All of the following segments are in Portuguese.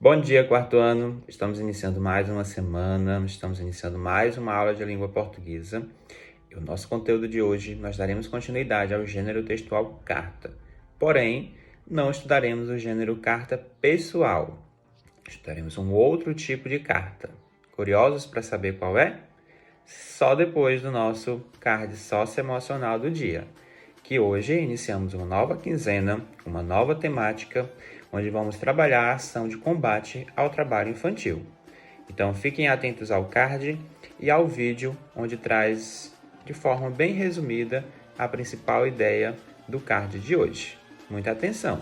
Bom dia, quarto ano. Estamos iniciando mais uma semana, estamos iniciando mais uma aula de língua portuguesa. E o nosso conteúdo de hoje, nós daremos continuidade ao gênero textual carta. Porém, não estudaremos o gênero carta pessoal. Estudaremos um outro tipo de carta. Curiosos para saber qual é? Só depois do nosso card socioemocional do dia, que hoje iniciamos uma nova quinzena, uma nova temática, onde vamos trabalhar a ação de combate ao trabalho infantil. Então fiquem atentos ao card e ao vídeo, onde traz de forma bem resumida a principal ideia do card de hoje. Muita atenção!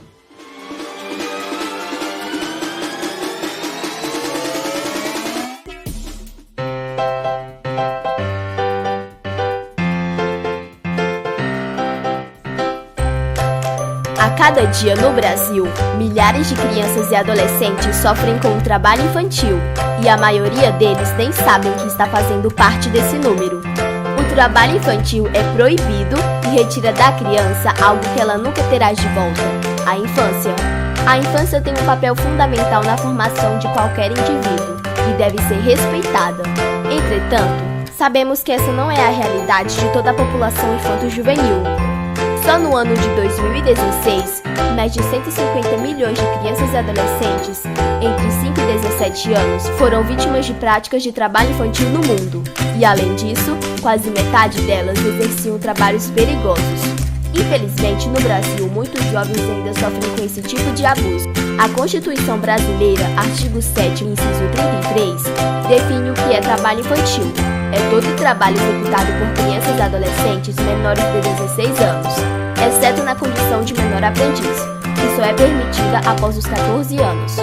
A cada dia no Brasil, milhares de crianças e adolescentes sofrem com o trabalho infantil e a maioria deles nem sabem que está fazendo parte desse número. O trabalho infantil é proibido e retira da criança algo que ela nunca terá de volta: a infância. A infância tem um papel fundamental na formação de qualquer indivíduo e deve ser respeitada. Entretanto, sabemos que essa não é a realidade de toda a população infanto-juvenil. Só no ano de 2016, mais de 150 milhões de crianças e adolescentes entre 5 e 17 anos foram vítimas de práticas de trabalho infantil no mundo. E além disso, quase metade delas exerciam trabalhos perigosos. Infelizmente, no Brasil, muitos jovens ainda sofrem com esse tipo de abuso. A Constituição Brasileira, artigo 7º, inciso 33, define o que é trabalho infantil. É todo trabalho executado por crianças e adolescentes menores de 16 anos, exceto na condição de menor aprendiz, que só é permitida após os 14 anos.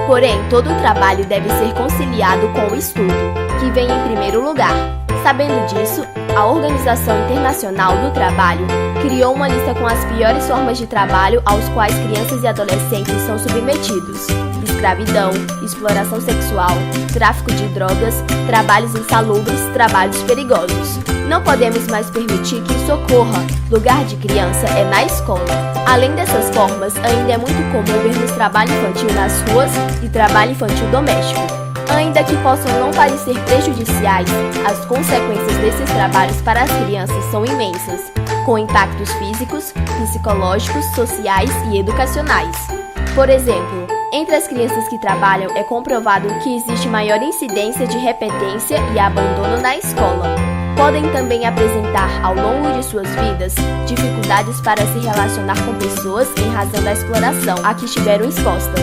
Porém, todo o trabalho deve ser conciliado com o estudo, que vem em primeiro lugar. Sabendo disso, a Organização Internacional do Trabalho criou uma lista com as piores formas de trabalho aos quais crianças e adolescentes são submetidos: escravidão, exploração sexual, tráfico de drogas, trabalhos insalubres, trabalhos perigosos. Não podemos mais permitir que isso ocorra. Lugar de criança é na escola. Além dessas formas, ainda é muito comum vermos trabalho infantil nas ruas e trabalho infantil doméstico. Ainda que possam não parecer prejudiciais, as consequências desses trabalhos para as crianças são imensas, com impactos físicos, psicológicos, sociais e educacionais. Por exemplo, entre as crianças que trabalham é comprovado que existe maior incidência de repetência e abandono na escola. Podem também apresentar, ao longo de suas vidas, dificuldades para se relacionar com pessoas em razão da exploração a que estiveram expostas.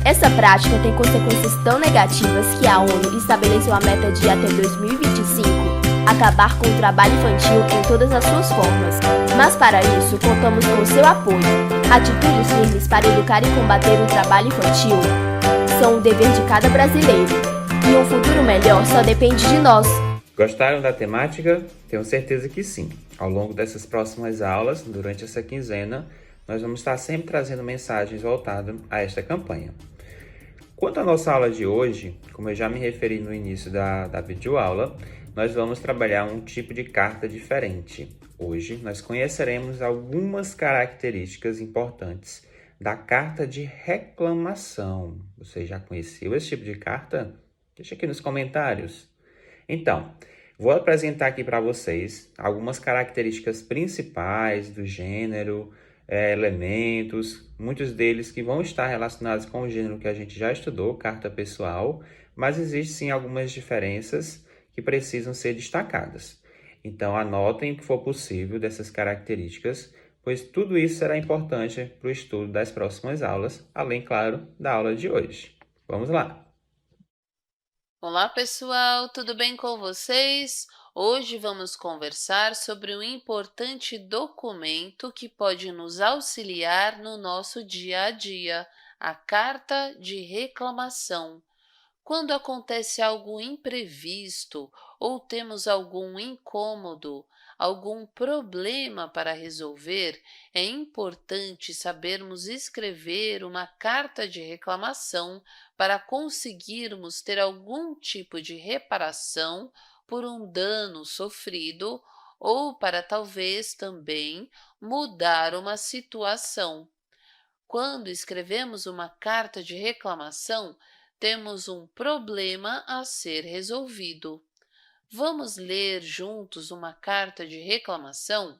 Essa prática tem consequências tão negativas que a ONU estabeleceu a meta de, até 2025, acabar com o trabalho infantil em todas as suas formas. Mas para isso, contamos com seu apoio. Atitudes firmes para educar e combater o trabalho infantil são o dever de cada brasileiro. E um futuro melhor só depende de nós. Gostaram da temática? Tenho certeza que sim. Ao longo dessas próximas aulas, durante essa quinzena, nós vamos estar sempre trazendo mensagens voltadas a esta campanha. Quanto à nossa aula de hoje, como eu já me referi no início da videoaula, nós vamos trabalhar um tipo de carta diferente. Hoje, nós conheceremos algumas características importantes da carta de reclamação. Você já conheceu esse tipo de carta? Deixa aqui nos comentários. Então, vou apresentar aqui para vocês algumas características principais do gênero, elementos, muitos deles que vão estar relacionados com o gênero que a gente já estudou, carta pessoal, mas existem sim algumas diferenças que precisam ser destacadas. Então, anotem o que for possível dessas características, pois tudo isso será importante para o estudo das próximas aulas, além, claro, da aula de hoje. Vamos lá! Olá, pessoal! Tudo bem com vocês? Hoje vamos conversar sobre um importante documento que pode nos auxiliar no nosso dia a dia, a Carta de Reclamação. Quando acontece algo imprevisto ou temos algum incômodo, algum problema para resolver, é importante sabermos escrever uma carta de reclamação para conseguirmos ter algum tipo de reparação por um dano sofrido ou para talvez também mudar uma situação. Quando escrevemos uma carta de reclamação, temos um problema a ser resolvido. Vamos ler juntos uma carta de reclamação?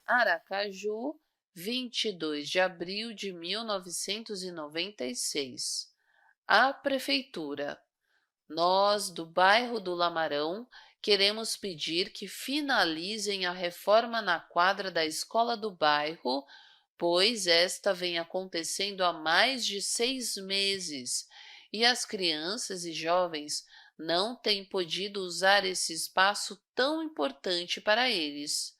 Aracaju, 22 de abril de 1996. À Prefeitura. Nós, do bairro do Lamarão, queremos pedir que finalizem a reforma na quadra da escola do bairro, pois esta vem acontecendo há mais de 6 meses e as crianças e jovens não têm podido usar esse espaço tão importante para eles.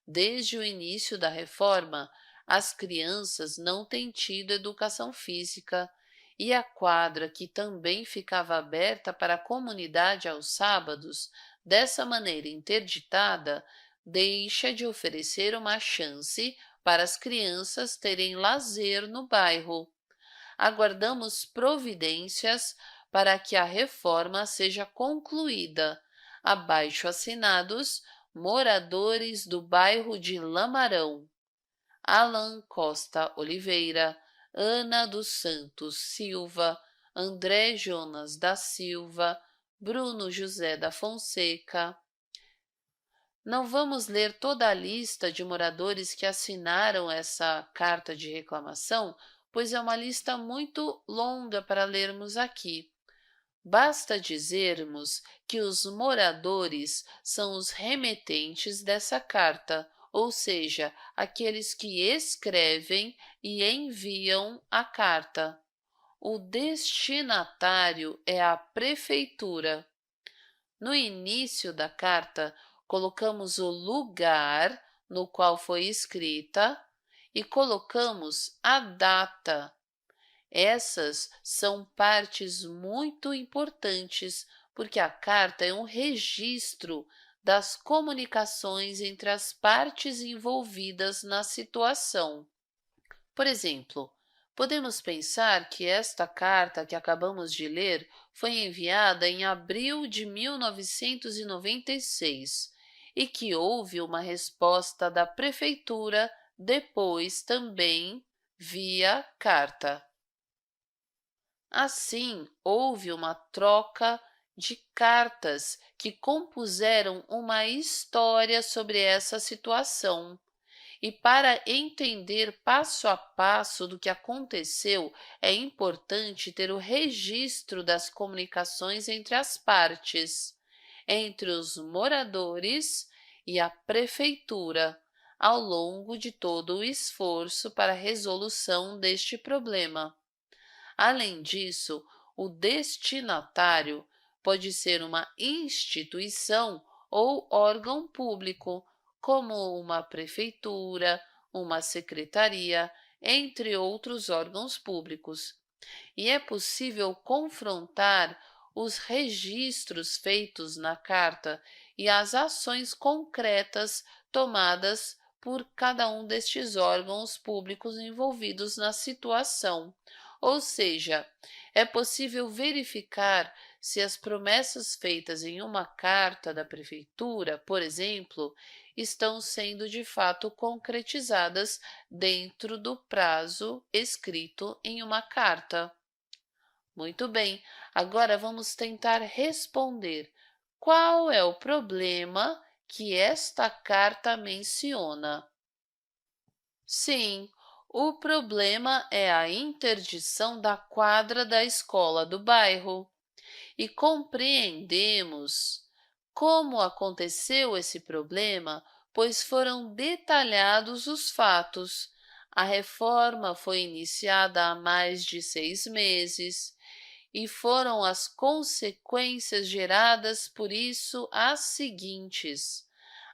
Desde o início da reforma, as crianças não têm tido educação física e a quadra, que também ficava aberta para a comunidade aos sábados, dessa maneira interditada, deixa de oferecer uma chance para as crianças terem lazer no bairro. Aguardamos providências para que a reforma seja concluída. Abaixo-assinados, moradores do bairro de Lamarão. Alan Costa Oliveira, Ana dos Santos Silva, André Jonas da Silva, Bruno José da Fonseca. Não vamos ler toda a lista de moradores que assinaram essa carta de reclamação, pois é uma lista muito longa para lermos aqui. Basta dizermos que os moradores são os remetentes dessa carta, ou seja, aqueles que escrevem e enviam a carta. O destinatário é a prefeitura. No início da carta, colocamos o lugar no qual foi escrita e colocamos a data. Essas são partes muito importantes, porque a carta é um registro das comunicações entre as partes envolvidas na situação. Por exemplo, podemos pensar que esta carta que acabamos de ler foi enviada em abril de 1996 e que houve uma resposta da prefeitura depois também via carta. Assim, houve uma troca de cartas que compuseram uma história sobre essa situação. E para entender passo a passo do que aconteceu, é importante ter o registro das comunicações entre as partes, entre os moradores e a prefeitura, ao longo de todo o esforço para a resolução deste problema. Além disso, o destinatário pode ser uma instituição ou órgão público, como uma prefeitura, uma secretaria, entre outros órgãos públicos. E é possível confrontar os registros feitos na carta e as ações concretas tomadas por cada um destes órgãos públicos envolvidos na situação. Ou seja, é possível verificar se as promessas feitas em uma carta da prefeitura, por exemplo, estão sendo de fato concretizadas dentro do prazo escrito em uma carta. Muito bem, agora vamos tentar responder qual é o problema que esta carta menciona. Sim, o problema é a interdição da quadra da escola do bairro. E compreendemos como aconteceu esse problema, pois foram detalhados os fatos. A reforma foi iniciada há mais de 6 meses e foram as consequências geradas por isso as seguintes: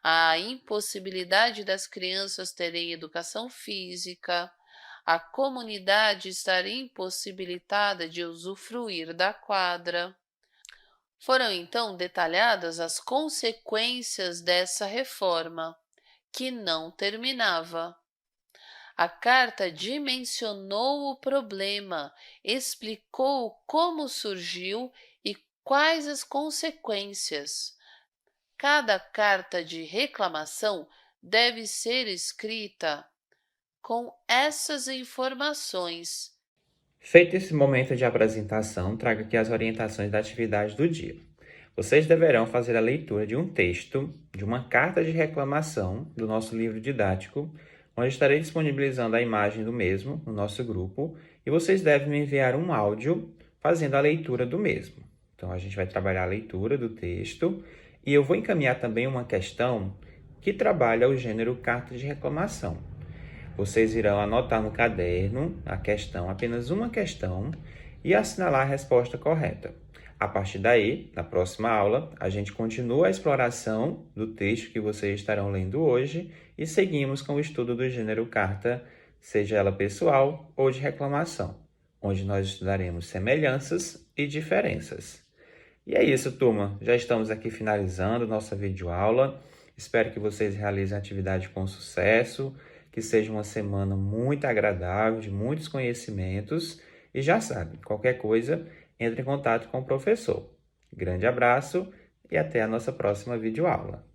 a impossibilidade das crianças terem educação física, a comunidade estar impossibilitada de usufruir da quadra. Foram então detalhadas as consequências dessa reforma, que não terminava. A carta dimensionou o problema, explicou como surgiu e quais as consequências. Cada carta de reclamação deve ser escrita com essas informações. Feito esse momento de apresentação, trago aqui as orientações da atividade do dia. Vocês deverão fazer a leitura de um texto, de uma carta de reclamação do nosso livro didático, onde estarei disponibilizando a imagem do mesmo no nosso grupo, e vocês devem me enviar um áudio fazendo a leitura do mesmo. Então, a gente vai trabalhar a leitura do texto e eu vou encaminhar também uma questão que trabalha o gênero carta de reclamação. Vocês irão anotar no caderno a questão, apenas uma questão, e assinalar a resposta correta. A partir daí, na próxima aula, a gente continua a exploração do texto que vocês estarão lendo hoje e seguimos com o estudo do gênero carta, seja ela pessoal ou de reclamação, onde nós estudaremos semelhanças e diferenças. E é isso, turma. Já estamos aqui finalizando nossa videoaula. Espero que vocês realizem a atividade com sucesso, que seja uma semana muito agradável, de muitos conhecimentos. E já sabe, qualquer coisa, entre em contato com o professor. Grande abraço e até a nossa próxima videoaula.